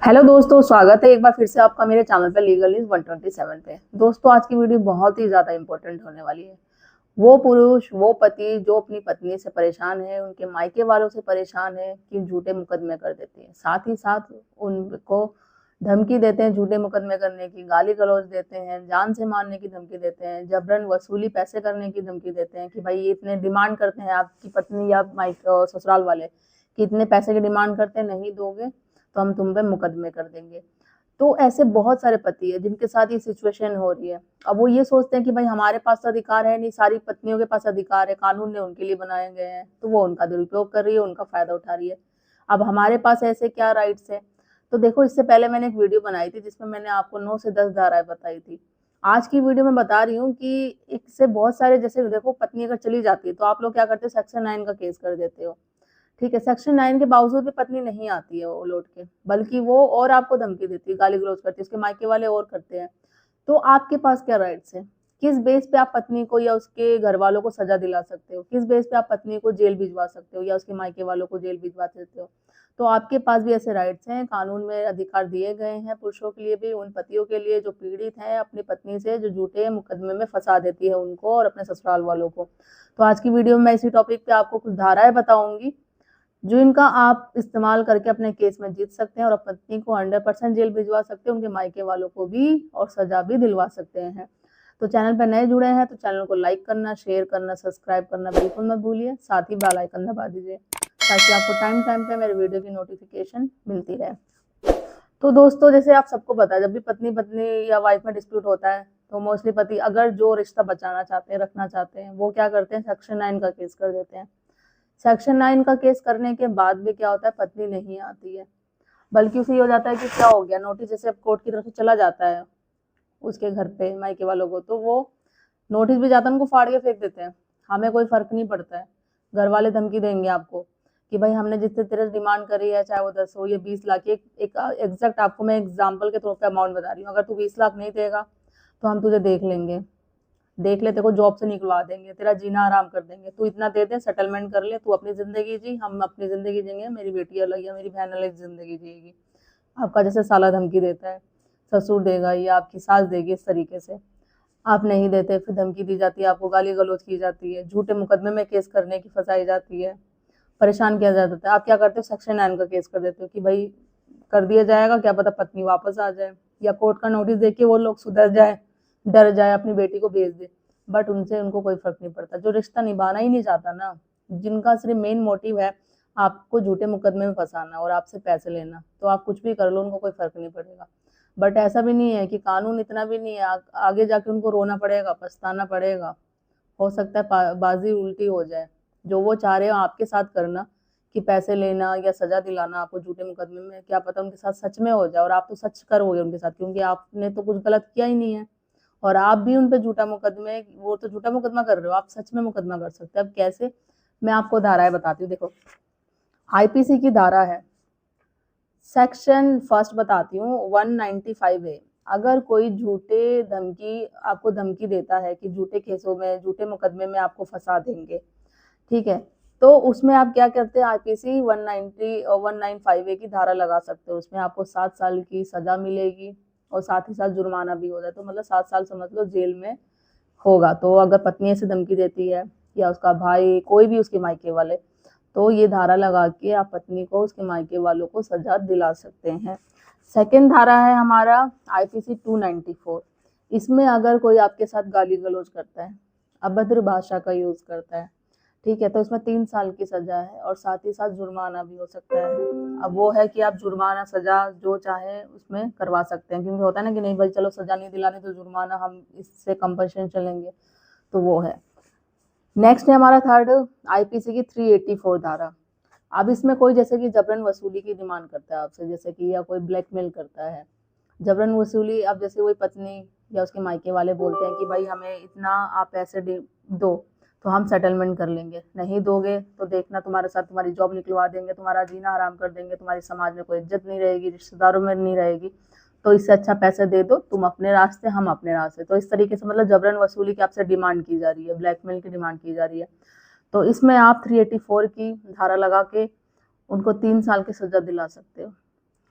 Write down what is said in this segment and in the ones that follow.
Hello दोस्तों, स्वागत है एक बार फिर से आपका मेरे चैनल पे लीगल न्यूज 127 पे। दोस्तों, आज की वीडियो बहुत ही ज्यादा इंपॉर्टेंट होने वाली है। वो पुरुष, वो पति जो अपनी पत्नी से परेशान है, उनके मायके वालों से परेशान है कि झूठे मुकदमे कर देते हैं, साथ ही साथ उनको धमकी देते हैं झूठे मुकदमे करने की, गाली गलौज देते हैं, जान से मारने की धमकी देते हैं, जबरन वसूली पैसे करने की धमकी देते हैं कि भाई ये इतने डिमांड करते हैं आपकी पत्नी या मायके ससुराल वाले कि इतने पैसे की डिमांड करते हैं, नहीं दोगे तो हम तुम पे मुकदमे कर देंगे। तो ऐसे बहुत सारे पति है जिनके साथ ये सिचुएशन हो रही है। अब वो ये सोचते हैं कि भाई हमारे पास तो अधिकार है नहीं, सारी पत्नियों के पास अधिकार है, कानून ने उनके लिए बनाए गए हैं, तो वो उनका दुरुपयोग कर रही है, उनका फायदा उठा रही है। अब हमारे पास ऐसे क्या राइट्स है? तो देखो, इससे पहले मैंने एक वीडियो बनाई थी जिसमें मैंने आपको 9 से 10 धाराएं बताई थी। आज की वीडियो में बता रही हूँ कि इससे बहुत सारे, जैसे देखो पत्नी अगर चली जाती है तो आप लोग क्या करते हो, सेक्शन 9 का केस कर देते हो। ठीक है, सेक्शन 9 के बावजूद भी पत्नी नहीं आती है वो लौट के, बल्कि वो और आपको धमकी देती है, गाली गलौज करती है, उसके मायके वाले और करते हैं। तो आपके पास क्या राइट्स है? किस बेस पे आप पत्नी को या उसके घर वालों को सजा दिला सकते हो? किस बेस पे आप पत्नी को जेल भिजवा सकते हो या उसके मायके वालों को जेल भिजवा सकते हो? तो आपके पास भी ऐसे राइट्स हैं, कानून में अधिकार दिए गए हैं पुरुषों के लिए भी, उन पतियों के लिए जो पीड़ित हैं अपनी पत्नी से, जो झूठे मुकदमे में फंसा देती है उनको और अपने ससुराल वालों को। तो आज की वीडियो में मैं इसी टॉपिक पे आपको कुछ धाराएं बताऊंगी जो इनका आप इस्तेमाल करके अपने केस में जीत सकते हैं और अपनी पत्नी को 100% जेल भिजवा सकते हैं, उनके मायके वालों को भी, और सजा भी दिलवा सकते हैं। तो चैनल पर नए जुड़े हैं तो चैनल को लाइक करना, शेयर करना, सब्सक्राइब करना बिल्कुल मत भूलिए, साथ ही बेल आइकन दबा दीजिए ताकि आपको टाइम टाइम पे मेरे वीडियो की नोटिफिकेशन मिलती रहे। तो दोस्तों, जैसे आप सबको पता है, जब भी पत्नी पत्नी या वाइफ में डिस्प्यूट होता है तो मोस्टली पति अगर जो रिश्ता बचाना चाहते हैं, रखना चाहते हैं, वो क्या करते हैं, सेक्शन 9 का केस कर देते हैं। सेक्शन 9 का केस करने के बाद भी क्या होता है, पत्नी नहीं आती है, बल्कि उसे ये हो जाता है कि क्या हो गया, नोटिस जैसे अब कोर्ट की तरफ से चला जाता है उसके घर पे मायके वालों को, तो वो नोटिस भी जाता है उनको फाड़ के फेंक देते हैं। हमें कोई फर्क नहीं पड़ता है। घर वाले धमकी देंगे आपको कि भाई हमने जितने तेरे डिमांड करी है, चाहे वो 10 हो या 20 लाख, एक एग्जैक्ट आपको मैं एग्जाम्पल के तौर पर अमाउंट बता रही हूँ, अगर तू 20 लाख नहीं देगा तो हम तुझे देख लेंगे, देख ले, तेरे को जॉब से निकलवा देंगे, तेरा जीना हराम कर देंगे, तू इतना दे दे, सेटलमेंट कर ले, तू अपनी जिंदगी जी, हम अपनी जिंदगी जिएंगे, मेरी बेटी अलग या मेरी बहन अलग जिंदगी जिएगी। आपका जैसे साला धमकी देता है, ससुर देगा या आपकी सास देगी, इस तरीके से आप नहीं देते, फिर धमकी दी जाती है, आपको गाली गलौज की जाती है, झूठे मुकदमे में केस करने की फंसाई जाती है, परेशान किया जाता है। आप क्या करते हो, सेक्शन 9 का केस कर देते हो कि भाई कर दिया जाएगा, क्या पता पत्नी वापस आ जाए या कोर्ट का नोटिस देके वो लोग सुधर जाए, डर जाए, अपनी बेटी को भेज दे। बट उनसे उनको कोई फर्क नहीं पड़ता, जो रिश्ता निभाना ही नहीं चाहता ना, जिनका सिर्फ मेन मोटिव है आपको झूठे मुकदमे में फंसाना और आपसे पैसे लेना, तो आप कुछ भी कर लो, उनको कोई फर्क नहीं पड़ेगा। बट ऐसा भी नहीं है कि कानून इतना भी नहीं है, आगे जाके उनको रोना पड़ेगा, पछताना पड़ेगा, हो सकता है बाजी उल्टी हो जाए। जो वो चाह रहे हो आपके साथ करना कि पैसे लेना या सजा दिलाना आपको झूठे मुकदमे में, क्या पता उनके साथ सच में हो जाए और आप तो सच करोगे उनके साथ, क्योंकि आपने तो कुछ गलत किया ही नहीं है और आप भी उन पे झूठा मुकदमे, वो तो झूठा मुकदमा कर रहे हो, आप सच में मुकदमा कर सकते हैं। अब कैसे, मैं आपको धाराएं बताती हूँ। देखो, आईपीसी की धारा है, सेक्शन फर्स्ट बताती हूँ, 195A। अगर कोई झूठे धमकी आपको धमकी देता है कि झूठे केसों में, झूठे मुकदमे में आपको फंसा देंगे, ठीक है, तो उसमें आप क्या करते हैं, आईपीसी 190 और 195A की धारा लगा सकते हो। उसमें आपको 7 साल की सजा मिलेगी और साथ ही साथ जुर्माना भी हो जाए, तो मतलब 7 साल समझ लो जेल में होगा। तो अगर पत्नी ऐसे धमकी देती है या उसका भाई, कोई भी उसके मायके वाले, तो ये धारा लगा के आप पत्नी को, उसके मायके वालों को सजा दिला सकते हैं। सेकेंड धारा है हमारा आईपीसी 294। इसमें अगर कोई आपके साथ गाली गलौज करता है, अभद्र भाषा का यूज करता है, ठीक है, तो इसमें 3 साल की सजा है और साथ ही साथ जुर्माना भी हो सकता है। अब वो है कि आप जुर्माना सजा जो चाहे उसमें करवा सकते हैं, क्योंकि होता है ना कि नहीं भाई चलो सजा नहीं दिलानी तो जुर्माना हम इससे कंपल्शन चलेंगे, तो वो है। नेक्स्ट है हमारा थर्ड, आईपीसी की 384 धारा। अब इसमें कोई जैसे कि जबरन वसूली की डिमांड करता है आपसे, जैसे कि या कोई ब्लैकमेल करता है, जबरन वसूली। अब जैसे कोई पत्नी या उसके मायके वाले बोलते हैं कि भाई हमें इतना आप पैसे दो तो हम सेटलमेंट कर लेंगे, नहीं दोगे तो देखना तुम्हारे साथ तुम्हारी जॉब निकलवा देंगे, तुम्हारा जीना हराम कर देंगे, तुम्हारी समाज में कोई इज्जत नहीं रहेगी, रिश्तेदारों में नहीं रहेगी, तो इससे अच्छा पैसे दे दो, तुम अपने रास्ते हम अपने रास्ते। तो इस तरीके से मतलब जबरन वसूली की आपसे डिमांड की जा रही है, ब्लैकमेल की डिमांड की जा रही है। तो इसमें आप 384 की धारा लगा के उनको 3 साल की सजा दिला सकते हो।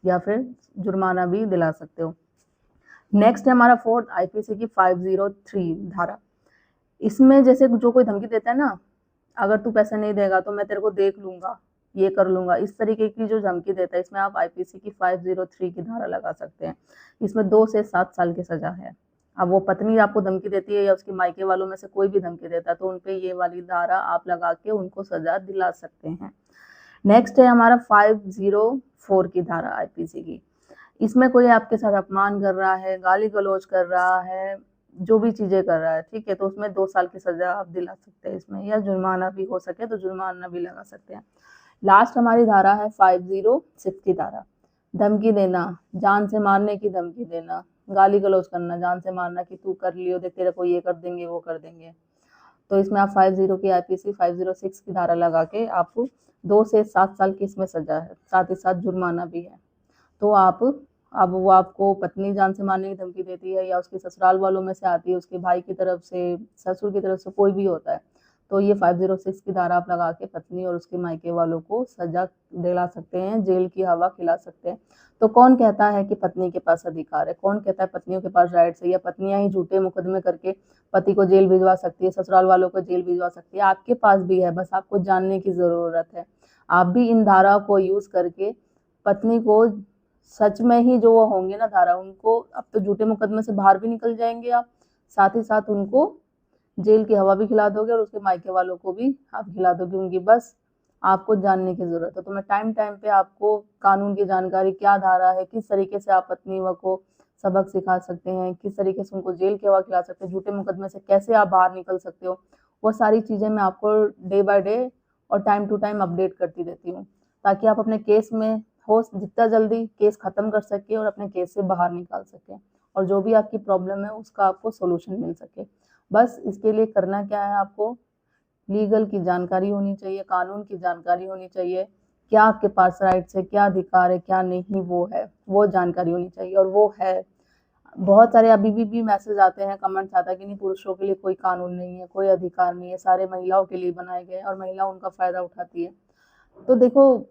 या फिर जुर्माना भी दिला सकते हो। नेक्स्ट है हमारा फोर्थ आईपीसी की 503 धारा। इसमें जैसे जो कोई धमकी देता है ना, अगर तू पैसा नहीं देगा तो मैं तेरे को देख लूंगा, ये कर लूंगा, इस तरीके की जो धमकी देता है, इसमें आप आईपीसी की 503 की धारा लगा सकते हैं। इसमें 2 से 7 साल की सजा है। अब वो पत्नी आपको धमकी देती है या उसके मायके वालों में से कोई भी धमकी देता है तो उनपे ये वाली धारा आप लगा के उनको सजा दिला सकते हैं। नेक्स्ट है हमारा 504 की धारा आईपीसी की। इसमें कोई आपके साथ अपमान कर रहा है, गाली गलौज कर रहा है, जो भी चीजें कर रहा है, ठीक है, तो उसमें 2 साल की सजा आप दिला सकते हैं इसमें, या जुर्माना भी हो सके तो जुर्माना भी लगा सकते हैं। लास्ट हमारी धारा है 506 की धारा। धमकी देना, जान से मारने की धमकी देना, गाली गलौज करना, जान से मारना कि तू कर लियो, देख तेरे को ये कर देंगे वो कर देंगे। तो इसमें आप 50 की आईपीसी 506 की धारा लगा के आपको 2 से 7 साल की इसमें सजा है, साथ ही साथ जुर्माना भी है। तो आप, अब वो आपको पत्नी जान से मारने की धमकी देती है या उसके ससुराल वालों में से आती है, उसके भाई की तरफ से, ससुर की तरफ से, कोई भी होता है, तो ये 506 की धारा आप लगा के पत्नी और उसके मायके वालों को सजा दिला सकते हैं, जेल की हवा खिला सकते हैं। तो कौन कहता है कि पत्नी के पास अधिकार है, कौन कहता है पत्नियों के पास राइट्स है, या पत्नियां ही झूठे मुकदमे करके पति को जेल भिजवा सकती है, ससुराल वालों को जेल भिजवा सकती है? आपके पास भी है, बस आपको जानने की जरूरत है। आप भी इन धारा को यूज करके पत्नी को, सच में ही जो वो होंगे ना धारा, उनको अब तो झूठे मुकदमे से बाहर भी निकल जाएंगे आप, साथ ही साथ उनको जेल की हवा भी खिला दोगे और उसके मायके वालों को भी आप खिला दोगे उनकी। बस आपको जानने की जरूरत है। तो मैं टाइम टाइम पे आपको कानून की जानकारी, क्या धारा है, किस तरीके से आप पत्नी व को सबक सिखा सकते हैं, किस तरीके से उनको जेल की हवा खिला सकते हैं, झूठे मुकदमे से कैसे आप बाहर निकल सकते हो, वो सारी चीजें मैं आपको डे बाय डे और टाइम टू टाइम अपडेट करती रहती हूँ, ताकि आप अपने केस में हो जितना जल्दी केस खत्म कर सके और अपने केस से बाहर निकाल सके, और जो भी आपकी प्रॉब्लम है उसका आपको सोल्यूशन मिल सके। बस इसके लिए करना क्या है, आपको लीगल की जानकारी होनी चाहिए, कानून की जानकारी होनी चाहिए, क्या आपके पास राइट्स है, क्या अधिकार है, क्या नहीं, वो है, वो जानकारी होनी चाहिए, और वो है। बहुत सारे अभी भी मैसेज आते हैं, कमेंट्स आता है कि नहीं पुरुषों के लिए कोई कानून नहीं है, कोई अधिकार नहीं है, सारे महिलाओं के लिए बनाए गए और महिला उनका फायदा उठाती है। तो देखो,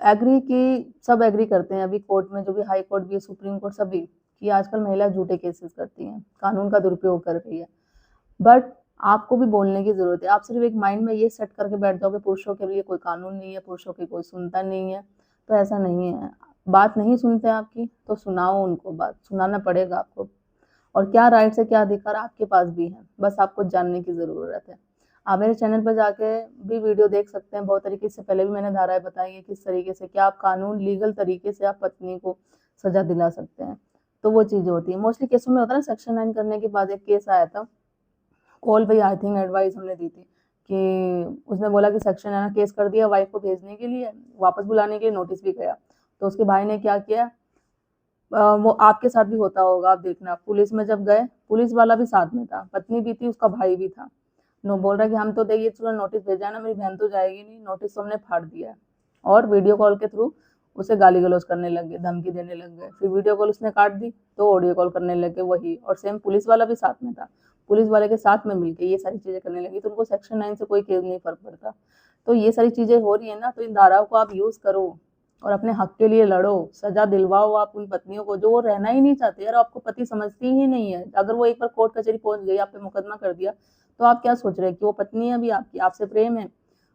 एग्री की सब एग्री करते हैं, अभी कोर्ट में जो भी हाई कोर्ट भी है, सुप्रीम कोर्ट, सभी, कि आजकल महिला झूठे केसेस करती हैं, कानून का दुरुपयोग कर रही है। बट आपको भी बोलने की जरूरत है। आप सिर्फ एक माइंड में ये सेट करके बैठ जाओगे पुरुषों के लिए कोई कानून नहीं है, पुरुषों की कोई सुनता नहीं है, तो ऐसा नहीं है। बात नहीं सुनते आपकी तो सुनाओ उनको, बात सुनाना पड़ेगा आपको। और क्या राइट्स है, क्या अधिकार आपके पास भी है, बस आपको जानने की जरूरत है। आप मेरे चैनल पर जाके भी वीडियो देख सकते हैं, बहुत तरीके से पहले भी मैंने धाराएं बताई है किस तरीके से, क्या आप कानून लीगल तरीके से आप पत्नी को सजा दिला सकते हैं। तो वो चीजें होती है, मोस्टली केसों में होता है ना, सेक्शन 9 करने के बाद एक केस आया था, कॉल पे आई थिंक एडवाइस हमने दी थी कि उसने बोला कि सेक्शन है ना, केस कर दिया वाइफ को भेजने के लिए, वापस बुलाने के लिए नोटिस भी गया, तो उसके भाई ने क्या किया, वो आपके साथ भी होता होगा, आप देखना, पुलिस में जब गए, पुलिस वाला भी साथ में था, पत्नी भी थी, उसका भाई भी था, नो बोल रहा कि हम तो देखिए तुरंत नोटिस भेजा ना, मेरी बहन तो जाएगी नहीं, नोटिस तो हमने फाड़ दिया है, और वीडियो कॉल के थ्रू उसे गाली गलौज करने लग गए, धमकी देने लग गए। फिर वीडियो कॉल उसने काट दी तो ऑडियो कॉल करने लग गए वही, और सेम पुलिस वाला भी साथ में था, पुलिस वाले के साथ में मिलके ये सारी चीजें करने लगी। तो उनको सेक्शन 9 से कोई केस नहीं फर्क पड़ता। तो ये सारी चीजें हो रही है ना, तो इन धाराओं को आप यूज करो और अपने हक के लिए लड़ो, सजा दिलवाओ आप उन पत्नियों को जो वो रहना ही नहीं चाहते यार, आपको पति समझती ही नहीं है। अगर वो एक बार कोर्ट कचहरी पहुंच गई, आप पे मुकदमा कर दिया, तो आप क्या सोच रहे हैं कि वो पत्नी है अभी आपकी, आपसे प्रेम है,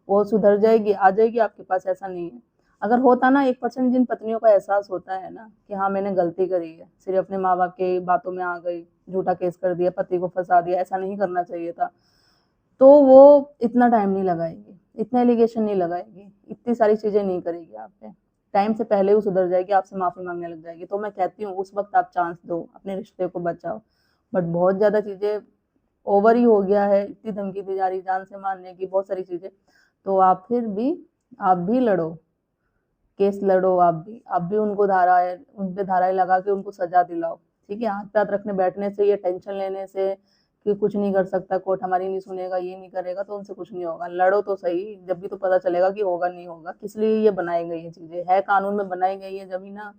वो सुधर जाएगी, आ जाएगी आपके पास? ऐसा नहीं है। अगर होता ना 1% जिन पत्नियों का एहसास होता है ना कि हाँ मैंने गलती करी है, सिर्फ अपने माँ बाप के बातों में आ गई, झूठा केस कर दिया, पति को फंसा दिया, ऐसा नहीं करना चाहिए था, तो वो इतना टाइम नहीं लगाएगी, इतना एलिगेशन नहीं लगाएगी, इतनी सारी चीजें नहीं करेगी आप पे, टाइम से पहले वो सुधर जाएगी, आपसे माफी मांगने लग जाएगी। तो मैं कहती हूँ उस वक्त आप चांस दो, अपने रिश्ते को बचाओ। बट बहुत ज्यादा चीजें ओवर ही हो गया है, इतनी धमकी दी जा रही, जान से मारने की, बहुत सारी चीजें, तो आप फिर भी, आप भी लड़ो, केस लड़ो, आप भी उनको धाराएं, उन पे धाराएं लगा के उनको सजा दिलाओ। ठीक है, हाथ पे हाथ रखने बैठने से, ये टेंशन लेने से कि कुछ नहीं कर सकता कोर्ट, हमारी नहीं सुनेगा, ये नहीं करेगा, तो उनसे कुछ नहीं होगा। लड़ो तो सही, जब भी तो पता चलेगा कि होगा नहीं होगा। किस लिए ये बनाई गई है चीजें, है कानून में बनाई गई है जब ही ना।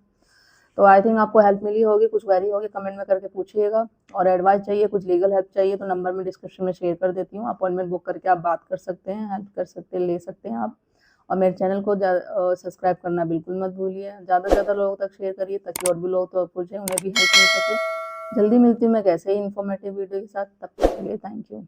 तो आई थिंक आपको हेल्प मिली होगी, कुछ क्वेरी होगी कमेंट में करके पूछिएगा, और एडवाइस चाहिए, कुछ लीगल हेल्प चाहिए तो नंबर में डिस्क्रिप्शन में शेयर कर देती हूँ, अपॉइंटमेंट बुक करके आप बात कर सकते हैं, हेल्प कर सकते हैं, ले सकते हैं आप। और मेरे चैनल को सब्सक्राइब करना बिल्कुल मत भूलिए। ज़्यादा से ज़्यादा लोगों तक शेयर करिए ताकि और भी लोग तो पूछें, उन्हें भी हेल्प मिल सके। जल्दी मिलती हूँ मैं कैसे ही इन्फॉर्मेटिव वीडियो के साथ, तब तक के लिए थैंक यू।